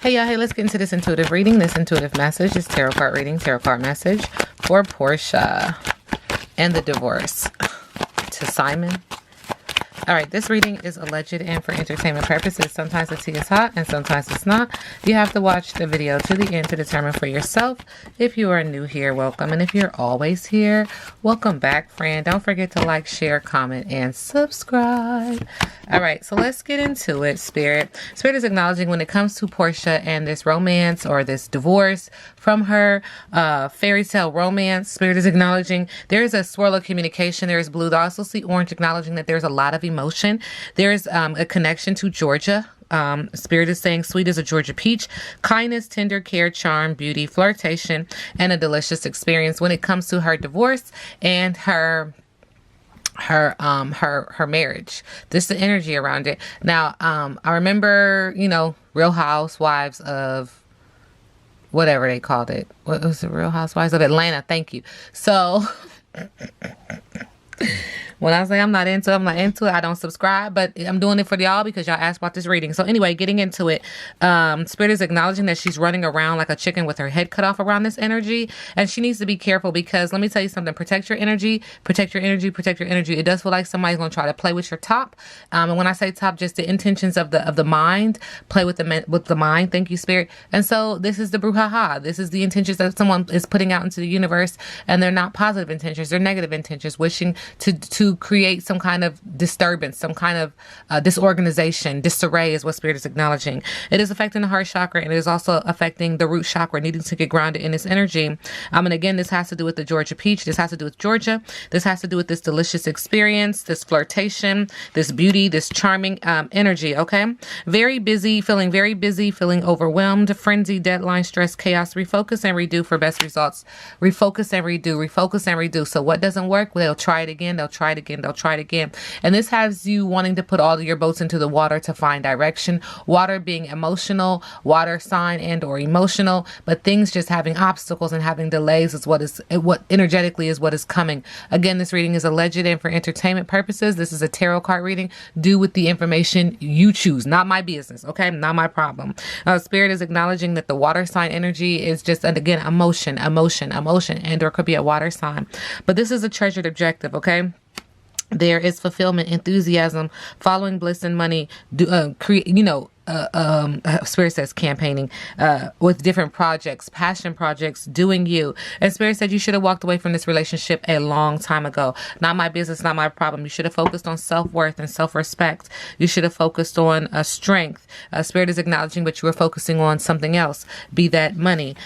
Hey y'all, hey, let's get into this intuitive reading. This intuitive message is tarot card reading, tarot card message for Porsha and the divorce to Simon. All right, this reading is alleged and for entertainment purposes. Sometimes the tea is hot and sometimes it's not. You have to watch the video to the end to determine for yourself. If you are new here, welcome. And if you're always here, welcome back, friend. Don't forget to like, share, comment, and subscribe. All right, so let's get into it, Spirit. Spirit is acknowledging when it comes to Porsha and this romance or this divorce from her fairy tale romance. Spirit is acknowledging there is a swirl of communication. There is blue. I also see orange, acknowledging that there's a lot of emotion. There's a connection to Georgia. Spirit is saying sweet as a Georgia peach, kindness, tender care, charm, beauty, flirtation, and a delicious experience when it comes to her divorce and her marriage. This is the energy around it. Now, I remember, Real Housewives of whatever they called it. What was it? Real Housewives of Atlanta. Thank you. So when I say I'm not into it. I don't subscribe, but I'm doing it for y'all because y'all asked about this reading. So anyway, getting into it, Spirit is acknowledging that she's running around like a chicken with her head cut off around this energy. And she needs to be careful because let me tell you something, protect your energy, protect your energy, protect your energy. It does feel like somebody's going to try to play with your top. And when I say top, just the intentions of the mind, play with the mind. Thank you, Spirit. And so this is the brouhaha. This is the intentions that someone is putting out into the universe, and they're not positive intentions. They're negative intentions, wishing to create some kind of disturbance, some kind of disorganization, disarray is what Spirit is acknowledging. It is affecting the heart chakra, and it is also affecting the root chakra, needing to get grounded in this energy. And again, this has to do with the Georgia peach. This has to do with Georgia. This has to do with this delicious experience, this flirtation, this beauty, this charming energy, okay? Very busy, feeling overwhelmed, frenzy, deadline, stress, chaos, refocus and redo for best results. Refocus and redo. So what doesn't work, they'll try it again. They'll try it again. And this has you wanting to put all of your boats into the water to find direction. Water being emotional, water sign and or emotional, but things just having obstacles and having delays is what energetically is what is coming. Again, this reading is alleged and for entertainment purposes. This is a tarot card reading. Do with the information you choose. Not my business, okay? Not my problem. Spirit is acknowledging that the water sign energy is just, and again, emotion, and or could be a water sign. But this is a treasured objective, okay? There is fulfillment, enthusiasm, following bliss and money, Spirit says campaigning with different projects, passion projects, doing you. And Spirit said you should have walked away from this relationship a long time ago. Not my business, not my problem. You should have focused on self-worth and self-respect. You should have focused on strength. Spirit is acknowledging, but you were focusing on something else, be that money.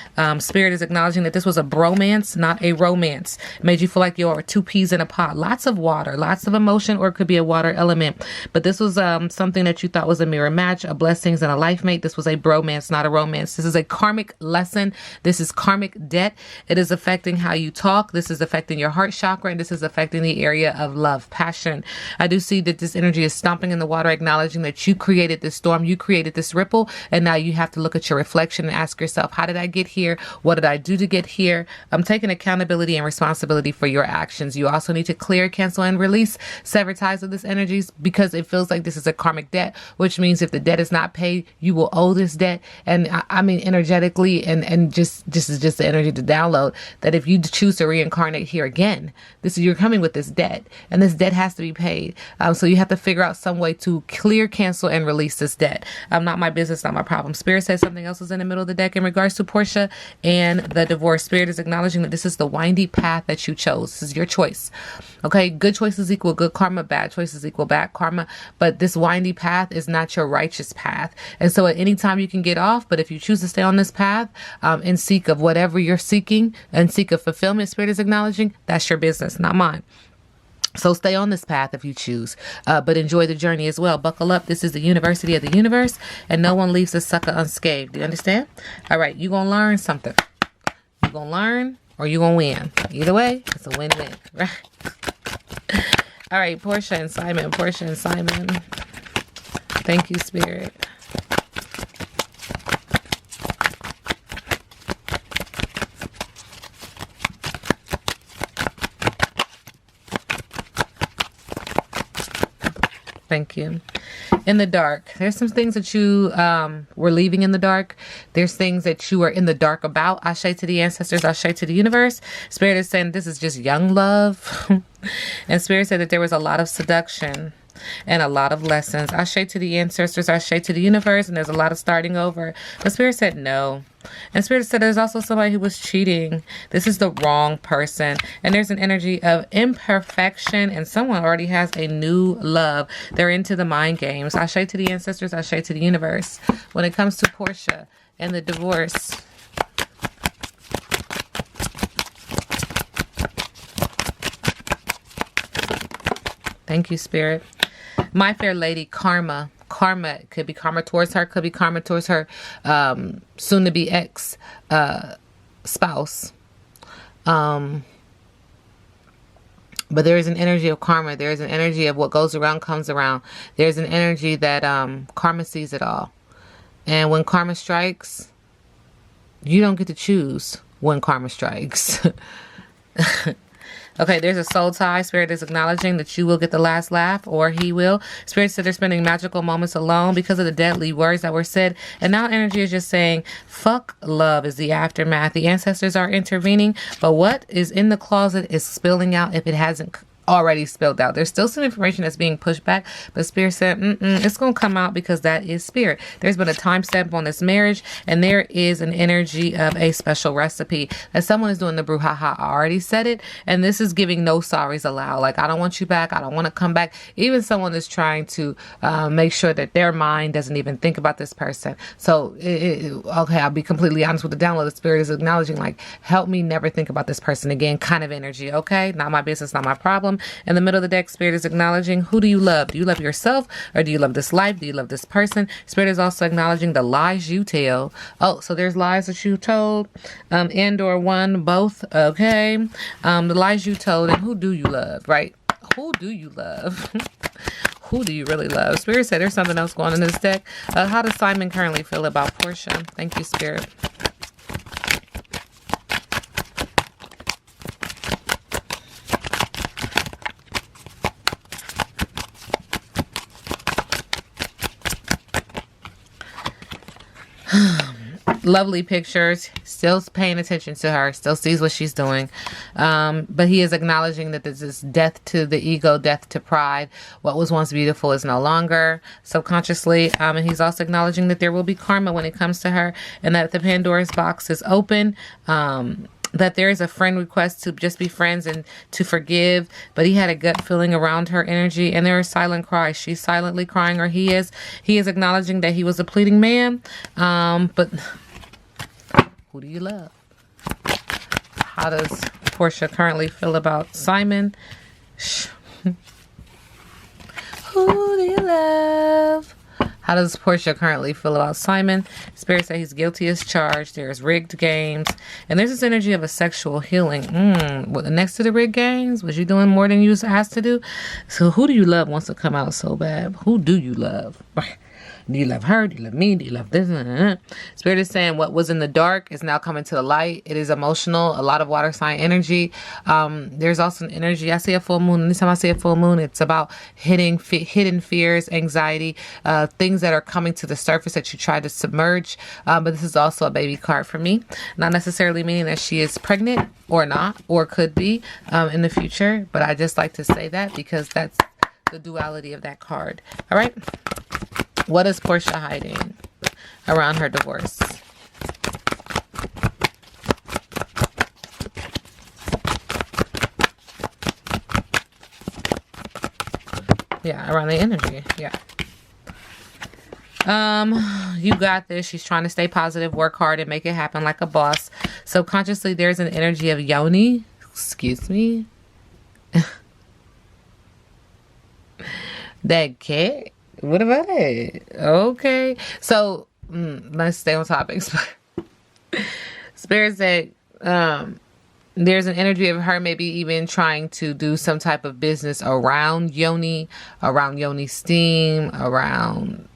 Spirit is acknowledging that this was a bromance, not a romance. It made you feel like you were two peas in a pot. Lots of water, lots of emotion, or it could be a water element. But this was something that you thought was a mirror match, a blessings and a life mate. This was a bromance, not a romance. This is a karmic lesson. This is karmic debt. It is affecting how you talk. This is affecting your heart chakra, and this is affecting the area of love, passion. I do see that this energy is stomping in the water, acknowledging that you created this storm, you created this ripple, and now you have to look at your reflection and ask yourself, how did I get here? What did I do to get here? I'm taking accountability and responsibility for your actions. You also need to clear, cancel, and release, sever ties with this energy because it feels like this is a karmic debt, which means if the debt is not paid, you will owe this debt. And I mean energetically, and just is just the energy to download that if you choose to reincarnate here again, you're coming with this debt, and this debt has to be paid. So you have to figure out some way to clear, cancel, and release this debt. Not my business, not my problem. Spirit says something else is in the middle of the deck in regards to Porsha and the divorce. Spirit is acknowledging that this is the windy path that you chose. This is your choice. Okay, good choices equal good karma, bad choices equal bad karma, but this windy path is not your righteous path. And so at any time you can get off, but if you choose to stay on this path and seek of whatever you're seeking and seek of fulfillment, Spirit is acknowledging, that's your business, not mine. So stay on this path if you choose, but enjoy the journey as well. Buckle up. This is the University of the Universe, and no one leaves the sucker unscathed. Do you understand? All right, you're going to learn something. You're going to learn or you're going to win. Either way, it's a win-win, right? All right, Porsha and Simon. Thank you, Spirit. Thank you. In the dark. There's some things that you were leaving in the dark. There's things that you are in the dark about. Ashe to the ancestors. Ashe to the universe. Spirit is saying this is just young love. And Spirit said that there was a lot of seduction and a lot of lessons. Ashe to the ancestors. Ashe to the universe. And there's a lot of starting over. But Spirit said no. And Spirit said there's also somebody who was cheating. This is the wrong person. And there's an energy of imperfection. And someone already has a new love. They're into the mind games. Ashe to the ancestors. Ashe to the universe. When it comes to Porsha and the divorce. Thank you, Spirit. My fair lady, karma. Karma. Could be karma towards her. Could be karma towards her soon-to-be ex spouse. But there is an energy of karma. There is an energy of what goes around comes around. There's an energy that karma sees it all. And when karma strikes, you don't get to choose when karma strikes. Okay, there's a soul tie. Spirit is acknowledging that you will get the last laugh, or he will. Spirit said they're spending magical moments alone because of the deadly words that were said. And now energy is just saying, fuck love is the aftermath. The ancestors are intervening, but what is in the closet is spilling out if it hasn't already spilled out. There's still some information that's being pushed back, but Spirit said, it's going to come out because that is Spirit. There's been a time stamp on this marriage, and there is an energy of a special recipe that someone is doing the brouhaha. I already said it, and this is giving no sorries allowed. Like, I don't want you back. I don't want to come back. Even someone is trying to make sure that their mind doesn't even think about this person. So, okay, I'll be completely honest with the download. The Spirit is acknowledging, like, help me never think about this person again kind of energy, okay? Not my business, not my problem. In the middle of the deck, Spirit is acknowledging, who do you love? Do you love yourself, or do you love this life? Do you love this person? Spirit is also acknowledging the lies you tell. Oh, so there's lies that you told, and or one, both. Okay. The lies you told, and who do you love, right? Who do you love? Who do you really love? Spirit said there's something else going on in this deck. How does Simon currently feel about Porsha? Thank you, Spirit. Lovely pictures, still paying attention to her, still sees what she's doing. But he is acknowledging that this is death to the ego, death to pride. What was once beautiful is no longer, subconsciously. And he's also acknowledging that there will be karma when it comes to her, and that the Pandora's box is open. That there is a friend request to just be friends and to forgive, but he had a gut feeling around her energy, and there are silent cries. She's silently crying, or he is acknowledging that he was a pleading man. But who do you love? How does Porsha currently feel about Simon? Who do you love? How does Porsha currently feel about Simon? Spirit say he's guilty as charged. There's rigged games. And there's this energy of a sexual healing. What, next to the rigged games? Was you doing more than you was asked to do? So who do you love wants to come out so bad? Who do you love? Do you love her? Do you love me? Do you love this? Spirit is saying what was in the dark is now coming to the light. It is emotional, a lot of water sign energy. There's also an energy. I see a full moon. Anytime I see a full moon, it's about hidden fears, anxiety, things that are coming to the surface that you try to submerge. But this is also a baby card for me. Not necessarily meaning that she is pregnant or not, or could be in the future. But I just like to say that because that's the duality of that card. All right. What is Porsha hiding around her divorce? Yeah, around the energy. Yeah. You got this. She's trying to stay positive, work hard, and make it happen like a boss. Subconsciously, there's an energy of yoni. Excuse me. That cat. What about it? Okay. So, let's stay on topics. Spirit said, there's an energy of her maybe even trying to do some type of business around yoni steam, around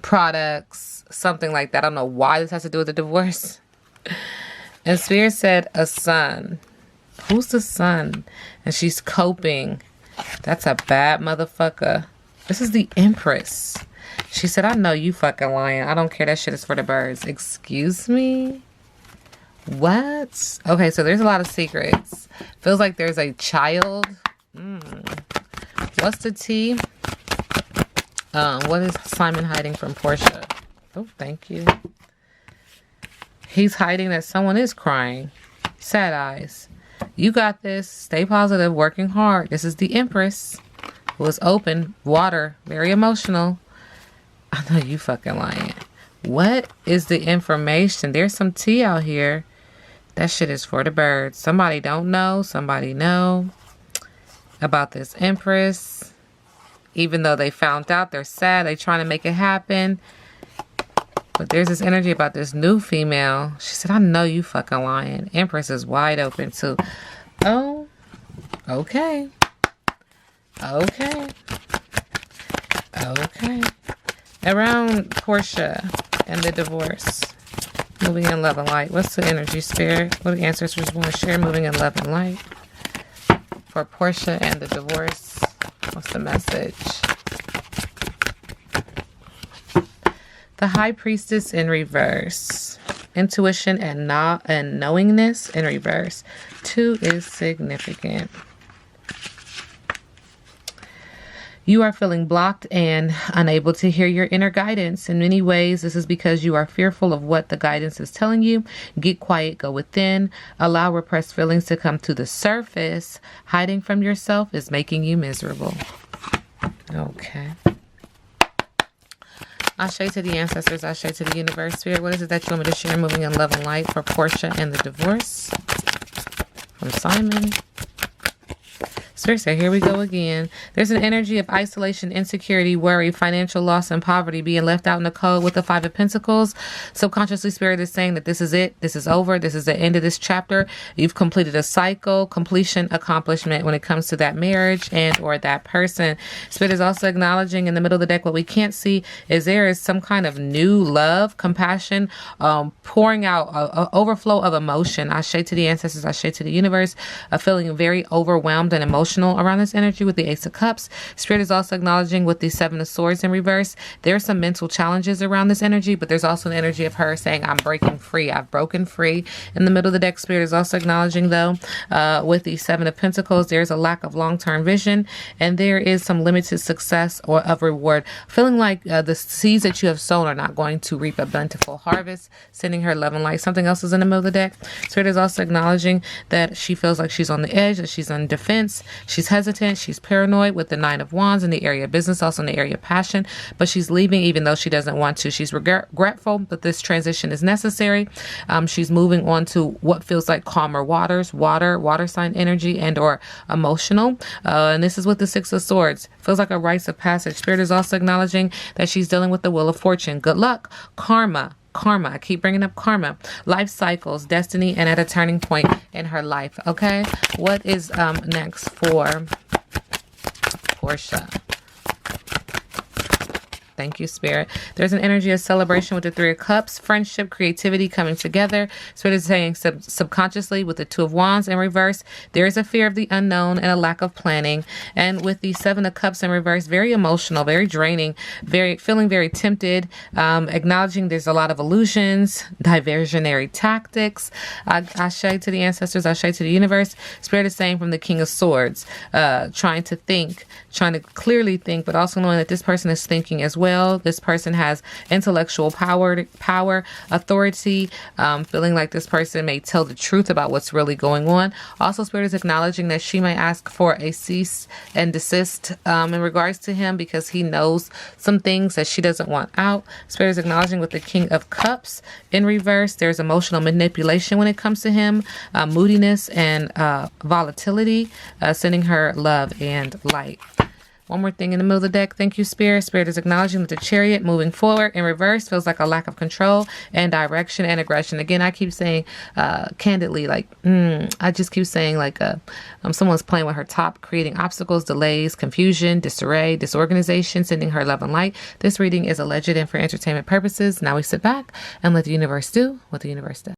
products, something like that. I don't know why this has to do with the divorce. And Spirit said a son. Who's the son? And she's coping. That's a bad motherfucker. This is the Empress. She said, I know you fucking lying. I don't care. That shit is for the birds. Excuse me? What? Okay, so there's a lot of secrets. Feels like there's a child. What's the tea? What is Simon hiding from Porsha? Oh, thank you. He's hiding that someone is crying. Sad eyes. You got this. Stay positive. Working hard. This is the Empress. Who is open. Water. Very emotional. I know you fucking lying. What is the information? There's some tea out here. That shit is for the birds. Somebody don't know. Somebody know about this Empress. Even though they found out, they're sad. They trying to make it happen. But there's this energy about this new female. She said, I know you fucking lying. Empress is wide open too. Oh, okay. Okay. Okay. Around Porsha and the divorce. Moving in love and light. What's the energy, spirit? What do the ancestors want to share? Moving in love and light. For Porsha and the divorce. What's the message? The High Priestess in reverse. Intuition and knowingness in reverse. 2 is significant. You are feeling blocked and unable to hear your inner guidance. In many ways, this is because you are fearful of what the guidance is telling you. Get quiet, go within, allow repressed feelings to come to the surface. Hiding from yourself is making you miserable. Okay. Ashe to the ancestors, Ashe to the universe. Spirit, what is it that you want me to share? Moving in love and light for Porsha and the divorce. From Simon. Spirit said, here we go again. There's an energy of isolation, insecurity, worry, financial loss, and poverty being left out in the cold with the 5 of Pentacles. Subconsciously, Spirit is saying that this is it. This is over. This is the end of this chapter. You've completed a cycle, completion, accomplishment when it comes to that marriage and or that person. Spirit is also acknowledging in the middle of the deck what we can't see is there is some kind of new love, compassion, pouring out an overflow of emotion. Ashe to the ancestors, Ashe to the universe. Feeling very overwhelmed and emotional around this energy with the Ace of Cups. Spirit is also acknowledging with the 7 of Swords in reverse. There are some mental challenges around this energy, but there's also an energy of her saying, I'm breaking free. I've broken free. In the middle of the deck, Spirit is also acknowledging, though, with the 7 of Pentacles, there's a lack of long-term vision, and there is some limited success or of reward. Feeling like the seeds that you have sown are not going to reap a plentiful harvest. Sending her love and light. Something else is in the middle of the deck. Spirit is also acknowledging that she feels like she's on the edge, that she's on defense. She's hesitant. She's paranoid with the 9 of Wands in the area of business, also in the area of passion. But she's leaving even though she doesn't want to. She's regretful, but this transition is necessary. She's moving on to what feels like calmer waters, water sign energy, and or emotional. And this is with the 6 of Swords. Feels like a rites of passage. Spirit is also acknowledging that she's dealing with the Wheel of Fortune. Good luck. Karma. I keep bringing up karma, life cycles, destiny, and at a turning point in her life. Okay, what is next for Porsha? Thank you, Spirit. There's an energy of celebration with the 3 of Cups, friendship, creativity coming together. Spirit is saying subconsciously with the 2 of Wands in reverse, there is a fear of the unknown and a lack of planning. And with the 7 of Cups in reverse, very emotional, very draining, feeling very tempted, acknowledging there's a lot of illusions, diversionary tactics. Ashe to the ancestors, Ashe to the universe. Spirit is saying from the King of Swords, trying to clearly think, but also knowing that this person is thinking as well. This person has intellectual power, authority, feeling like this person may tell the truth about what's really going on. Also, Spirit is acknowledging that she may ask for a cease and desist in regards to him because he knows some things that she doesn't want out. Spirit is acknowledging with the King of Cups in reverse, there's emotional manipulation when it comes to him, moodiness and volatility, sending her love and light. One more thing in the middle of the deck. Thank you, Spirit. Spirit is acknowledging that the Chariot moving forward in reverse feels like a lack of control and direction and aggression. Again, I keep saying candidly, like, I just keep saying like someone's playing with her top, creating obstacles, delays, confusion, disarray, disorganization, sending her love and light. This reading is alleged and for entertainment purposes. Now we sit back and let the universe do what the universe does.